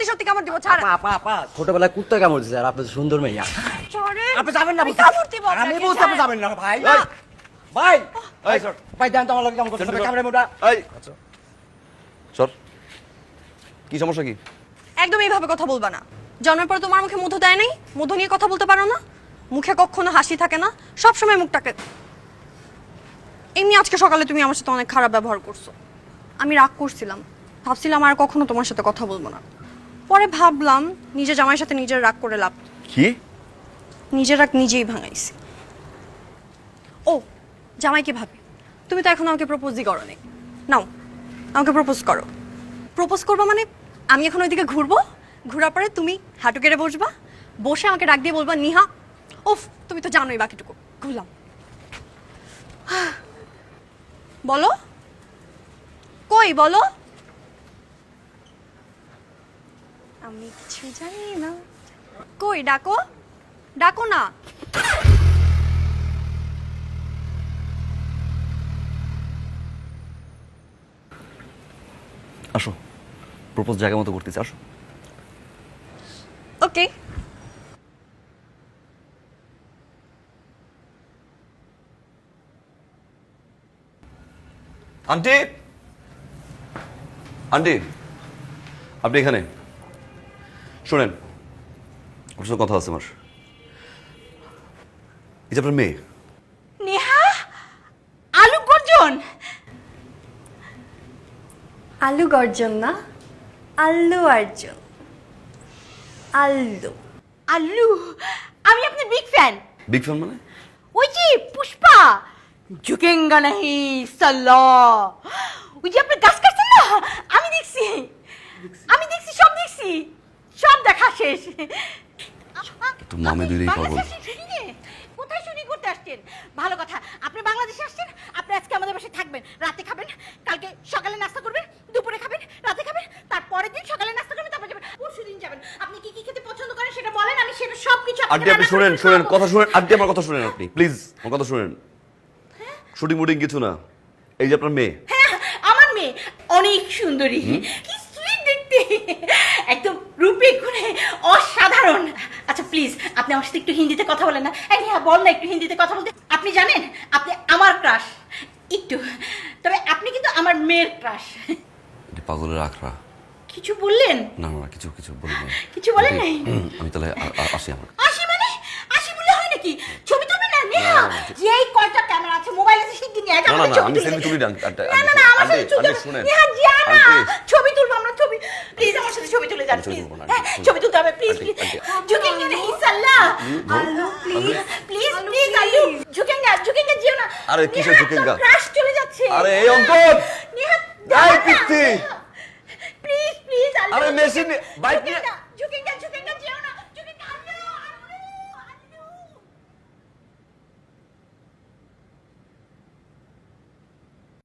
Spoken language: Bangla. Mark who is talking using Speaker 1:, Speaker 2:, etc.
Speaker 1: সত্যি কামড় দিব, ছাড়।
Speaker 2: আপা আপা ছোটবেলায় কুত্তা কামড় দিছে আর আপনি তো সুন্দর মেয়ে।
Speaker 1: সরে।
Speaker 2: আপনি যাবেন না,
Speaker 1: কামড় দিব
Speaker 2: আমি
Speaker 1: আপনাকে,
Speaker 2: বুঝতে আপনি
Speaker 1: ছাড়।
Speaker 2: যাবেন না ভাই।
Speaker 1: না।
Speaker 2: ভাই
Speaker 3: এই সর
Speaker 2: ভাই দেন তো আমার লাগে কামড় করতে কামড়ে মোটা।
Speaker 3: এই সর, কি সমস্যা কি?
Speaker 1: একদম এইভাবে কথা বলবা না। জন্মের পর তোমার মুখে মধু দেয় নাই, মধু নিয়ে কথা বলতে পারো না। মুখে কখনো হাসি থাকে না, সব সময় মুখটাকে। এমনি আজকে সকালে তুমি আমার সাথে অনেক খারাপ ব্যবহার করছো। আমি রাগ করছিলাম, ভাবছিলাম আর কখনো তোমার সাথে কথা বলবো না। পরে ভাবলাম নিজের জামাইয়ের সাথে নিজের রাগ করে লাভ।
Speaker 3: কি?
Speaker 1: নিজের রাগ নিজেই ভাঙাইছি। ও জামাইকে ভাবি, তুমি তো এখন আমাকে প্রপোজই করো নি। নাও আমাকে প্রপোজ করো। প্রপোজ করবো মানে আমি এখন ওইদিকে ঘুরবো, ঘোরার পরে তুমি হাঁটু কেড়ে বসবা, বসে আমাকে ডাক দিয়ে বলবা নিহা। উফ, তুমি তো জানোই বাকিটুকু। ঘুরলাম। বলো কই বলো। আমি কিছু জানি না। কই ডাকো, ডাকো না।
Speaker 3: আসো, প্রপোজ জায়গা মতো করতেছি, আসো।
Speaker 1: ওকে।
Speaker 3: আন্টি, আন্টি, আপনি এখানে শোনেন, ওর সাথে কথা আছে আমার। এই যে আপনার মেয়ে।
Speaker 4: নেহা, আলু গর্জন।
Speaker 1: আলু গর্জন না, আল্লু অর্জুন। আল্লু।
Speaker 4: আলু, আমি আপনার বিগ ফ্যান।
Speaker 3: বিগ ফ্যান মানে?
Speaker 4: ওই যে পুষ্পা, ঝুঁকেঙ্গা নাহি সাল্লা। ওই যে আপনি গাছ কাটছেন না, আমি দেখছি, আমি দেখছি, সব দেখছি, সব দেখা শেষ।
Speaker 3: তো মামে দুইটাই পাগল।
Speaker 4: কোথায় শুটিং করতে আসছেন? ভালো কথা, আপনি বাংলাদেশে আসছেন, আপনি আজকে আমাদের বাসায় থাকবেন, রাতে খাবেন, কালকে সকালে নাস্তা করবেন, দুপুরে খাবেন, রাতে খাবেন, তারপরের দিন সকালে নাস্তা করবেন, তারপর যাবেন। পরশুদিন যাবেন। আপনি কি কি খেতে পছন্দ করেন সেটা বলেন, আমি সেটা সবকিছু
Speaker 3: আন্টি আপনি শুনেন, শুনেন কথা শুনেন, আন্টি আমার কথা শুনেন, আপনি প্লিজ আমার কথা শুনেন। শুটিং মুটিং কিছু না, এই যে আপনার মেয়ে।
Speaker 4: হ্যাঁ, আমার মেয়ে অনেক সুন্দরী, কি সুইট দেখতে, একদম রূপে গুণে অসাধারণ। আচ্ছা প্লিজ আপনি আমার সাথে একটু হিন্দিতে কথা বলেন না। হ্যাঁ বল না একটু হিন্দিতে কথা বলতে। আপনি জানেন আপনি আমার ক্রাশ একটু, তবে আপনি কিন্তু আমার মেয়ের ক্রাশ।
Speaker 3: পাগলের আখড়া।
Speaker 4: কিছু বললেন?
Speaker 3: না না কিছু কিছু বলিনি।
Speaker 4: কিছু বলেন নাই?
Speaker 3: আমি তাহলে আসি। আমার
Speaker 4: আসি মানে আসি বলে হয় নাকি? ছবি তুলবেন না নেহা? যেই কয়টা ক্যামেরা আছে, মোবাইল আছে, শিগগির নিয়ে আয়,
Speaker 3: না,
Speaker 4: আমরা
Speaker 3: না,
Speaker 4: ছবি
Speaker 3: আমি
Speaker 4: তুলি।
Speaker 3: সেলফি তুলি না,
Speaker 4: না না না, আমার সাথে তুলতে হবে।
Speaker 3: শুনেন।
Speaker 4: নেহা জানা,
Speaker 3: আন্টি।
Speaker 4: ছবি তুলবো আমরা, ছবি। প্লিজ আমার সাথে ছবি তুলে যান,
Speaker 3: ছবি
Speaker 4: প্লিজ।
Speaker 3: তুলবো না,
Speaker 4: হ্যাঁ
Speaker 3: আন্টি,
Speaker 4: ছবি তুলতে হবে, প্লিজ
Speaker 3: আন্টি,
Speaker 4: প্লিজ।
Speaker 3: আন্টি।
Speaker 4: ঝুঁকেঙ্গে না ইনশাআল্লাহ।
Speaker 1: আল্লু প্লিজ।
Speaker 4: প্লিজ প্লিজ আলু, ঝুঁকেঙ্গে ঝুঁকেঙ্গে যেও না।
Speaker 3: আরে কিসের
Speaker 4: নেহা,
Speaker 3: ঝুঁকেঙ্গা?
Speaker 4: তোর ক্রাশ চলে যাচ্ছে।
Speaker 3: আরে এই অঙ্কন,
Speaker 4: নেহা
Speaker 3: এই পিচ্ছি।
Speaker 4: প্লিজ প্লিজ আলু।
Speaker 3: আরে মেশিন বাইক নিয়ে
Speaker 4: ঝুঁকেঙ্গা।